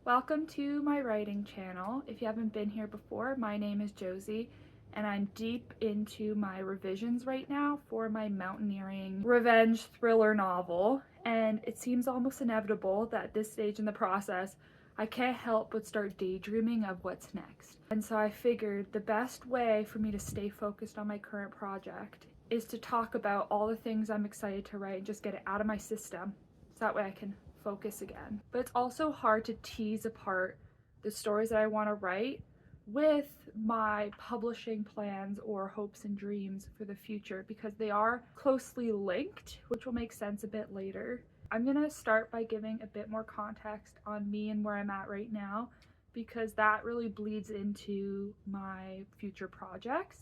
Welcome to my writing channel. If you haven't been here before, my name is Josie and I'm deep into my revisions right now for my mountaineering revenge thriller novel, and it seems almost inevitable that at this stage in the process I can't help but start daydreaming of what's next. And so I figured the best way for me to stay focused on my current project is to talk about all the things I'm excited to write and just get it out of my system so that way I can focus again. But it's also hard to tease apart the stories that I want to write with my publishing plans or hopes and dreams for the future because they are closely linked, which will make sense a bit later. I'm gonna start by giving a bit more context on me and where I'm at right now because that really bleeds into my future projects.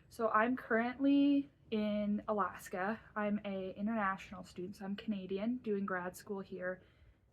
So I'm currently in Alaska. I'm an international student, so I'm Canadian, doing grad school here,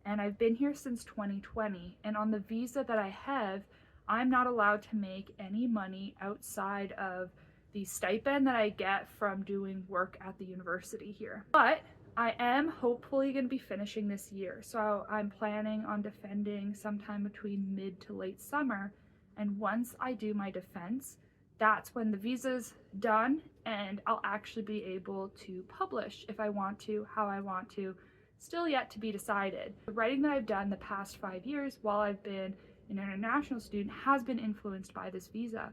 and I've been here since 2020, and on the visa that I have, I'm not allowed to make any money outside of the stipend that I get from doing work at the university here. But I am hopefully going to be finishing this year, so I'm planning on defending sometime between mid to late summer, and once I do my defense, that's when the visa's done and I'll actually be able to publish if I want to, how I want to, still yet to be decided. The writing that I've done the past 5 years while I've been an international student has been influenced by this visa,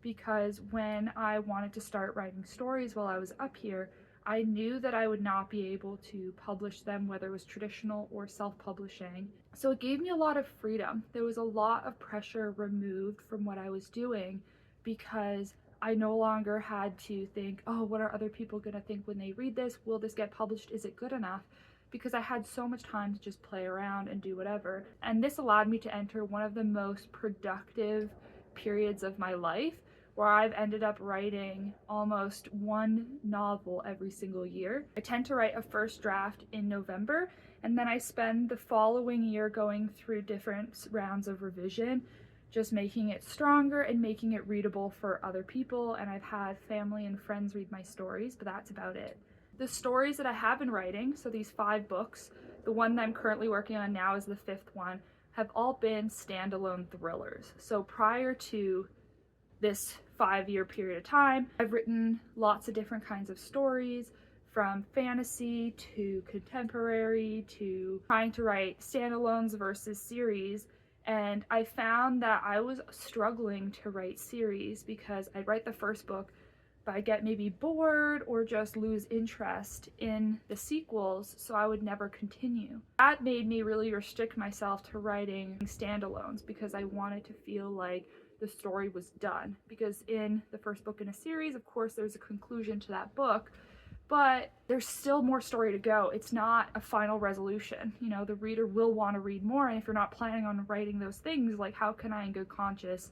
because when I wanted to start writing stories while I was up here, I knew that I would not be able to publish them, whether it was traditional or self-publishing. So it gave me a lot of freedom. There was a lot of pressure removed from what I was doing because I no longer had to think, oh, what are other people gonna think when they read this? Will this get published? Is it good enough? Because I had so much time to just play around and do whatever. And this allowed me to enter one of the most productive periods of my life, where I've ended up writing almost one novel every single year. I tend to write a first draft in November, and then I spend the following year going through different rounds of revision, just making it stronger and making it readable for other people. And I've had family and friends read my stories, but that's about it. The stories that I have been writing, so these 5 books, the one that I'm currently working on now is the 5th one, have all been standalone thrillers. So prior to this 5-year period of time, I've written lots of different kinds of stories, from fantasy to contemporary to trying to write standalones versus series. And I found that I was struggling to write series because I'd write the first book, but I'd get maybe bored or just lose interest in the sequels, so I would never continue. That made me really restrict myself to writing standalones because I wanted to feel like the story was done. Because in the first book in a series, of course, there's a conclusion to that book, but there's still more story to go. It's not a final resolution. You know, the reader will want to read more, and if you're not planning on writing those things, like how can I in good conscience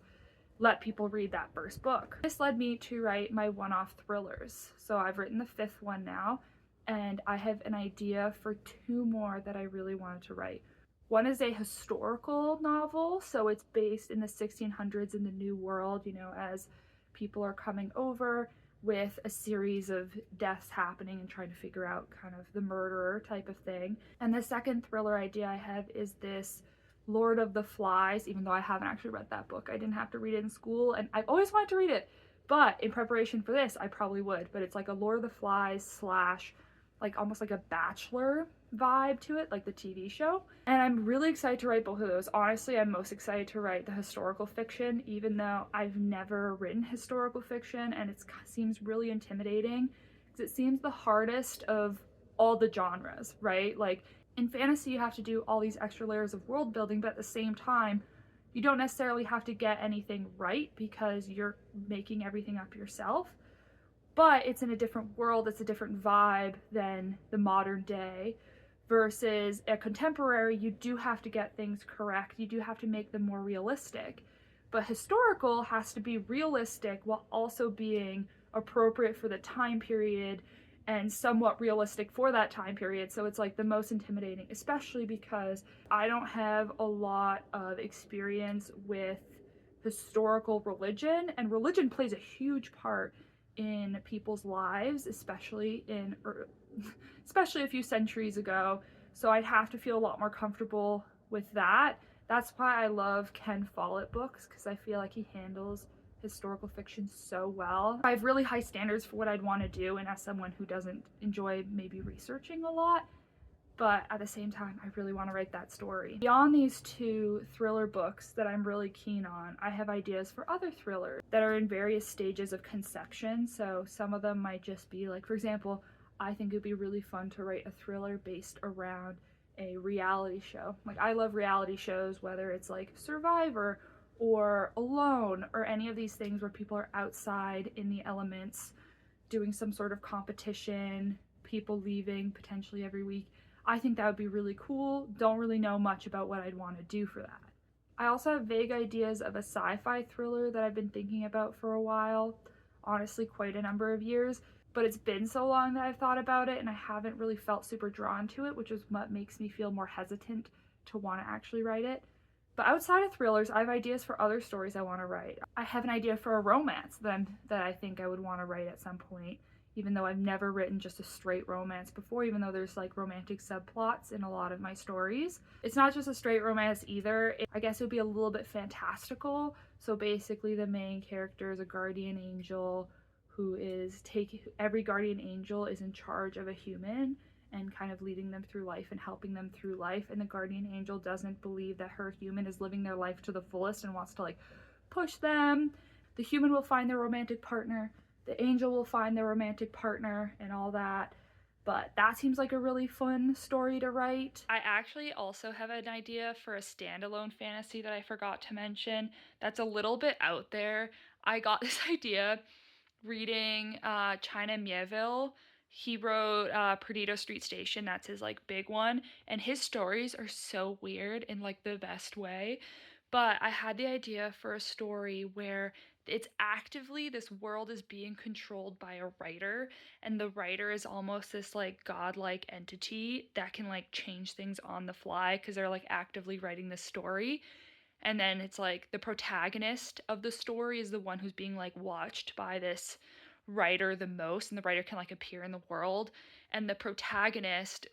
let people read that first book? This led me to write my one-off thrillers. So I've written the 5th one now, and I have an idea for 2 more that I really wanted to write. One is a historical novel, so it's based in the 1600s in the New World, you know, as people are coming over with a series of deaths happening and trying to figure out kind of the murderer type of thing. And the second thriller idea I have is this Lord of the Flies, even though I haven't actually read that book. I didn't have to read it in school, and I've always wanted to read it, but in preparation for this, I probably would. But it's like a Lord of the Flies slash like almost like a Bachelor vibe to it, like the TV show. And I'm really excited to write both of those. Honestly, I'm most excited to write the historical fiction, even though I've never written historical fiction, and it seems really intimidating because it seems the hardest of all the genres, right? Like in fantasy, you have to do all these extra layers of world building, but at the same time, you don't necessarily have to get anything right because you're making everything up yourself. But it's in a different world, it's a different vibe than the modern day. Versus a contemporary, you do have to get things correct, you do have to make them more realistic. But historical has to be realistic while also being appropriate for the time period and somewhat realistic for that time period. So it's like the most intimidating, especially because I don't have a lot of experience with historical religion, and religion plays a huge part in people's lives, especially a few centuries ago. So I'd have to feel a lot more comfortable with that That's why I love Ken Follett books, because I feel like he handles historical fiction so well. I have really high standards for what I'd want to do, and as someone who doesn't enjoy maybe researching a lot, but at the same time, I really want to write that story. Beyond these two thriller books that I'm really keen on, I have ideas for other thrillers that are in various stages of conception. So some of them might just be like, for example, I think it'd be really fun to write a thriller based around a reality show. Like, I love reality shows, whether it's like Survivor or Alone or any of these things where people are outside in the elements doing some sort of competition, people leaving potentially every week. I think that would be really cool. Don't really know much about what I'd want to do for that. I also have vague ideas of a sci-fi thriller that I've been thinking about for a while, honestly quite a number of years, but it's been so long that I've thought about it and I haven't really felt super drawn to it, which is what makes me feel more hesitant to want to actually write it. But outside of thrillers, I have ideas for other stories I want to write. I have an idea for a romance that I think I would want to write at some point, even though I've never written just a straight romance before, even though there's like romantic subplots in a lot of my stories. It's not just a straight romance either. I guess it would be a little bit fantastical. So basically the main character is a guardian angel who is every guardian angel is in charge of a human and kind of leading them through life and helping them through life, and the guardian angel doesn't believe that her human is living their life to the fullest and wants to like push them. The human will find their romantic partner, the angel will find their romantic partner, and all that. But that seems like a really fun story to write. I actually also have an idea for a standalone fantasy that I forgot to mention that's a little bit out there. I got this idea reading China Mieville. He wrote Perdido Street Station. That's his like big one, and his stories are so weird in like the best way. But I had the idea for a story where it's actively this world is being controlled by a writer, and the writer is almost this like godlike entity that can like change things on the fly because they're like actively writing the story. And then it's like the protagonist of the story is the one who's being like watched by this writer the most, and the writer can like appear in the world, and the protagonist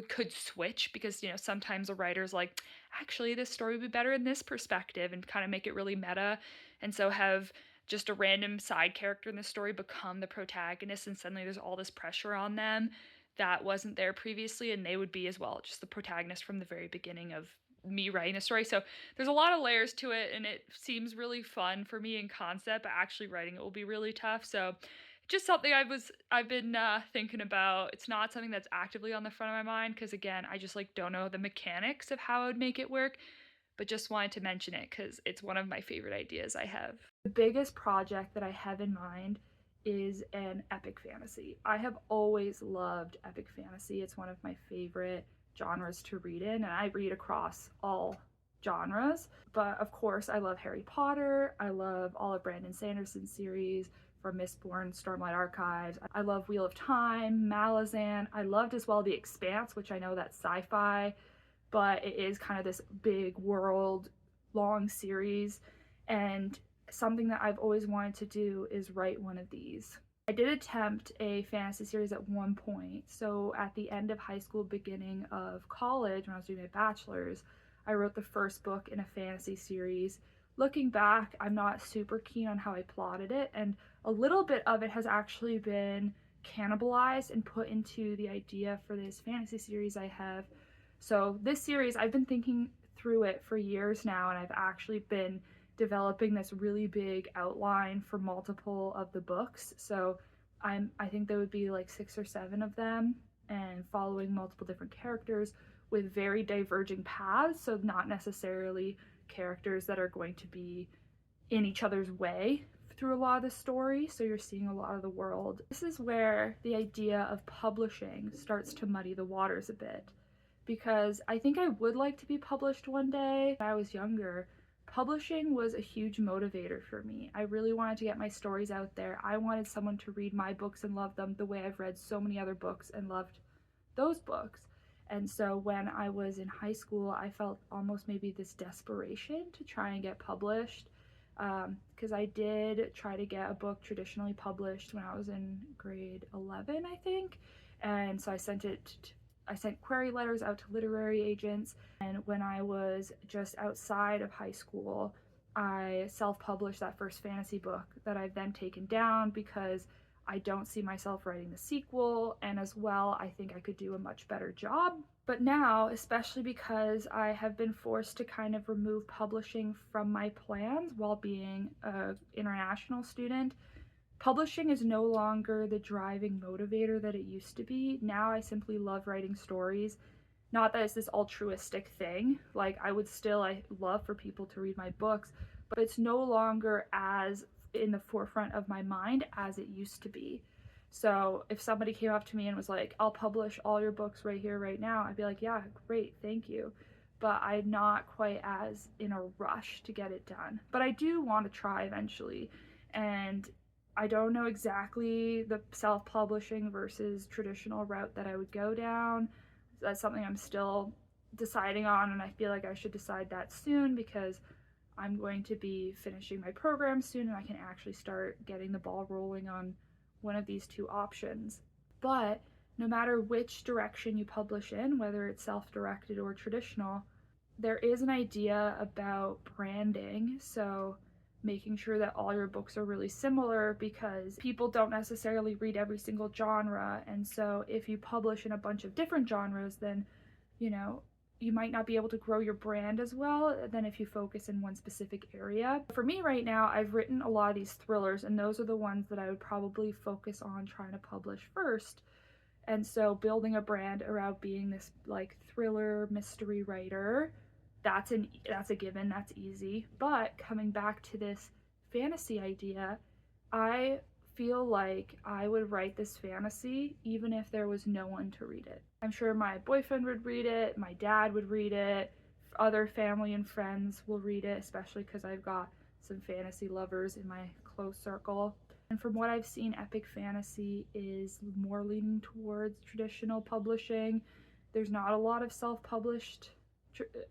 could switch because sometimes a writer's like, actually this story would be better in this perspective, and kind of make it really meta, and so have just a random side character in the story become the protagonist, and suddenly there's all this pressure on them that wasn't there previously, and they would be as well just the protagonist from the very beginning of me writing a story. So there's a lot of layers to it, and it seems really fun for me in concept, but actually writing it will be really tough. So just something I've been thinking about. It's not something that's actively on the front of my mind because again, I just like don't know the mechanics of how I would make it work, but just wanted to mention it because it's one of my favorite ideas I have. The biggest project that I have in mind is an epic fantasy. I have always loved epic fantasy. It's one of my favorite genres to read in, and I read across all genres. But of course, I love Harry Potter. I love all of Brandon Sanderson's series from Mistborn, Stormlight Archives. I love Wheel of Time, Malazan. I loved as well The Expanse, which I know that's sci-fi, but it is kind of this big world, long series, and something that I've always wanted to do is write one of these. I did attempt a fantasy series at one point. So at the end of high school, beginning of college, when I was doing my bachelor's, I wrote the first book in a fantasy series. Looking back, I'm not super keen on how I plotted it, and a little bit of it has actually been cannibalized and put into the idea for this fantasy series I have. So this series, I've been thinking through it for years now, and I've actually been developing this really big outline for multiple of the books. So I think there would be like 6 or 7 of them, and following multiple different characters with very diverging paths. So not necessarily characters that are going to be in each other's way through a lot of the story. So you're seeing a lot of the world. This is where the idea of publishing starts to muddy the waters a bit, because I think I would like to be published one day. When I was younger, publishing was a huge motivator for me. I really wanted to get my stories out there. I wanted someone to read my books and love them the way I've read so many other books and loved those books. And so when I was in high school, I felt almost maybe this desperation to try and get published, because I did try to get a book traditionally published when I was in grade 11, I think. And so I sent it I sent query letters out to literary agents, and when I was just outside of high school, I self-published that first fantasy book that I've then taken down because I don't see myself writing the sequel, and as well, I think I could do a much better job. But now, especially because I have been forced to kind of remove publishing from my plans while being an international student, publishing is no longer the driving motivator that it used to be. Now I simply love writing stories. Not that it's this altruistic thing. Like, I love for people to read my books, but it's no longer as in the forefront of my mind as it used to be. So if somebody came up to me and was like, I'll publish all your books right here, right now, I'd be like, yeah, great, thank you. But I'm not quite as in a rush to get it done. But I do want to try eventually. And I don't know exactly the self-publishing versus traditional route that I would go down. That's something I'm still deciding on, and I feel like I should decide that soon because I'm going to be finishing my program soon and I can actually start getting the ball rolling on one of these two options. But no matter which direction you publish in, whether it's self-directed or traditional, there is an idea about branding. So making sure that all your books are really similar, because people don't necessarily read every single genre, and so if you publish in a bunch of different genres, then you might not be able to grow your brand as well than if you focus in one specific area. For me right now, I've written a lot of these thrillers, and those are the ones that I would probably focus on trying to publish first. And so building a brand around being this like thriller mystery writer, that's a given, that's easy. But coming back to this fantasy idea, I feel like I would write this fantasy even if there was no one to read it. I'm sure my boyfriend would read it, my dad would read it, other family and friends will read it, especially because I've got some fantasy lovers in my close circle. And from what I've seen, epic fantasy is more leaning towards traditional publishing. There's not a lot of self-published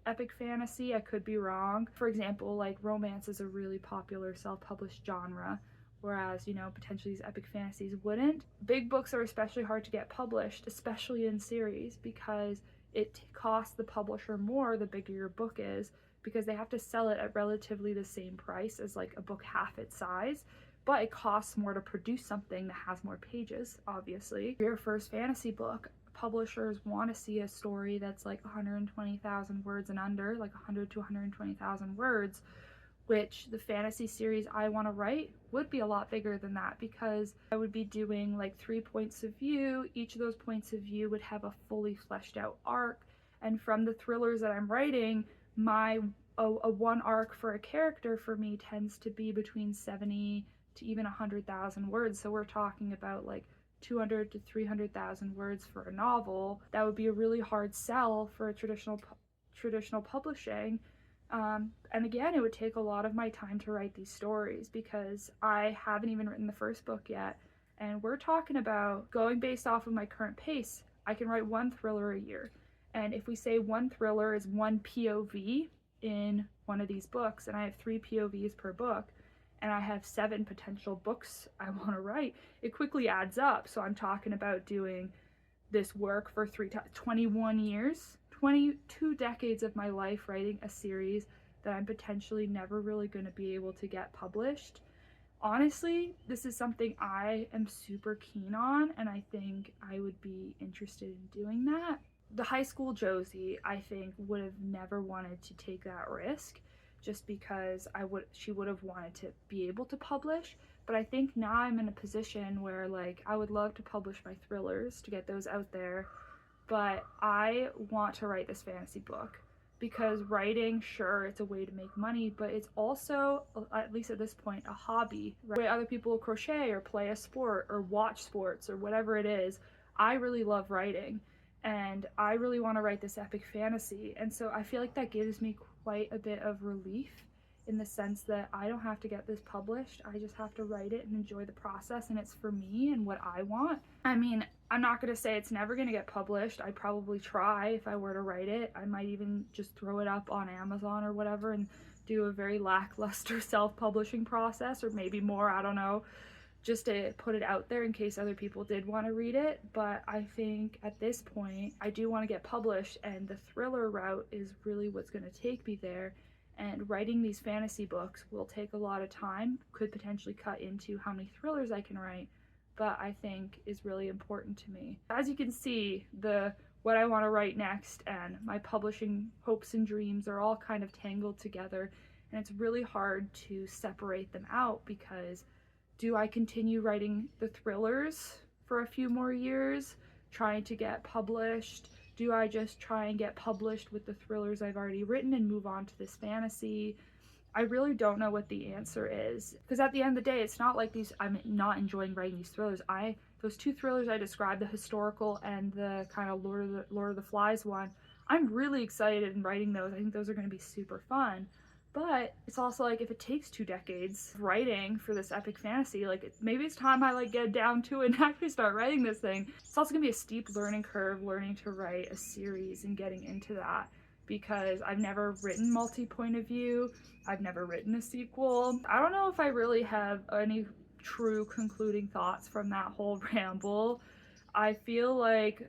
epic fantasy. I could be wrong. For example, like romance is a really popular self-published genre, whereas, potentially these epic fantasies wouldn't. Big books are especially hard to get published, especially in series, because it costs the publisher more the bigger your book is, because they have to sell it at relatively the same price as like a book half its size, but it costs more to produce something that has more pages, obviously. For your first fantasy book, publishers want to see a story that's like 120,000 words and under, like 100 to 120,000 words, which the fantasy series I want to write would be a lot bigger than that, because I would be doing like 3 points of view. Each of those points of view would have a fully fleshed out arc, and from the thrillers that I'm writing, a one arc for a character for me tends to be between 70 to even 100,000 words. So we're talking about like 200 to 300,000 words for a novel. That would be a really hard sell for a traditional publishing. And again, it would take a lot of my time to write these stories, because I haven't even written the first book yet. And we're talking about going based off of my current pace. I can write one thriller a year. And if we say one thriller is one POV in one of these books, and I have 3 POVs per book, and I have 7 potential books I want to write, it quickly adds up. So I'm talking about doing this work for 21 years, 22 decades of my life writing a series that I'm potentially never really going to be able to get published. Honestly, this is something I am super keen on, and I think I would be interested in doing that. The high school Josie, I think, would have never wanted to take that risk, just because she would have wanted to be able to publish. But I think now I'm in a position where, like, I would love to publish my thrillers to get those out there, but I want to write this fantasy book, because writing, sure, it's a way to make money, but it's also, at least at this point, a hobby. Right? The way other people crochet or play a sport or watch sports or whatever it is, I really love writing, and I really want to write this epic fantasy. And so I feel like that gives me quite a bit of relief, in the sense that I don't have to get this published. I just have to write it and enjoy the process, and it's for me and what I want. I mean, I'm not going to say it's never going to get published. I'd probably try if I were to write it. I might even just throw it up on Amazon or whatever and do a very lackluster self-publishing process, or maybe more, I don't know, just to put it out there in case other people did want to read it. But I think at this point I do want to get published, and the thriller route is really what's going to take me there. And writing these fantasy books will take a lot of time, could potentially cut into how many thrillers I can write, but I think is really important to me. As you can see, what I want to write next and my publishing hopes and dreams are all kind of tangled together, and it's really hard to separate them out, because do I continue writing the thrillers for a few more years, trying to get published? Do I just try and get published with the thrillers I've already written and move on to this fantasy? I really don't know what the answer is, because at the end of the day, it's not like I'm not enjoying writing these thrillers. Those 2 thrillers I described, the historical and the kind of Lord of the Flies one, I'm really excited in writing those. I think those are going to be super fun. But it's also like, if it takes 2 decades writing for this epic fantasy, like maybe it's time I like get down to it and actually start writing this thing. It's also gonna be a steep learning curve learning to write a series and getting into that, because I've never written multi-point of view. I've never written a sequel. I don't know if I really have any true concluding thoughts from that whole ramble. I feel like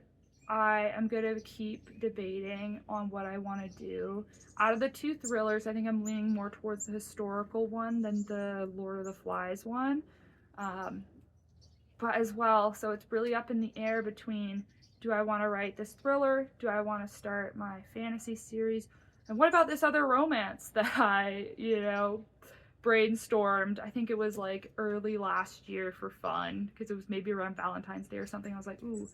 I am going to keep debating on what I want to do. Out of the 2 thrillers, I think I'm leaning more towards the historical one than the Lord of the Flies one. But as well, so it's really up in the air between, do I want to write this thriller? Do I want to start my fantasy series? And what about this other romance that I, brainstormed? I think it was like early last year for fun, because it was maybe around Valentine's Day or something. I was like, ooh,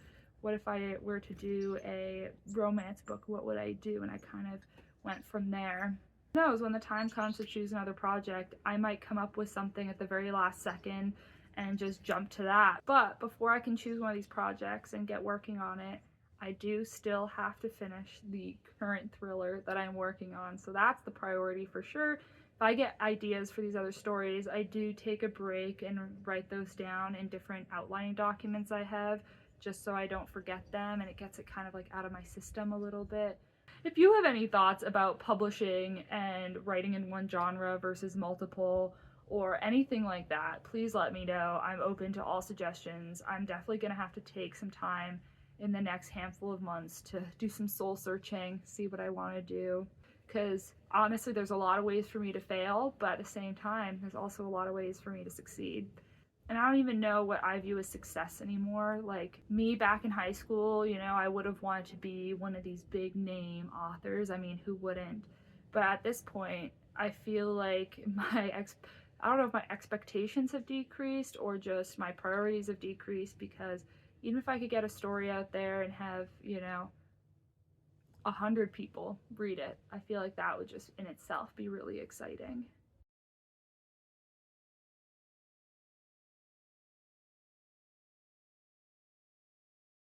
what if I were to do a romance book? What would I do? And I kind of went from there. Who knows, when the time comes to choose another project, I might come up with something at the very last second and just jump to that. But before I can choose one of these projects and get working on it, I do still have to finish the current thriller that I'm working on. So that's the priority for sure. If I get ideas for these other stories, I do take a break and write those down in different outlining documents I have, just so I don't forget them, and it gets it kind of like out of my system a little bit. If you have any thoughts about publishing and writing in one genre versus multiple, or anything like that, please let me know. I'm open to all suggestions. I'm definitely gonna have to take some time in the next handful of months to do some soul searching, see what I want to do, because honestly there's a lot of ways for me to fail, but at the same time there's also a lot of ways for me to succeed. And I don't even know what I view as success anymore. Like me back in high school, I would have wanted to be one of these big name authors. I mean, who wouldn't? But at this point, I feel like I don't know if my expectations have decreased or just my priorities have decreased, because even if I could get a story out there and have, 100 people read it, I feel like that would just in itself be really exciting.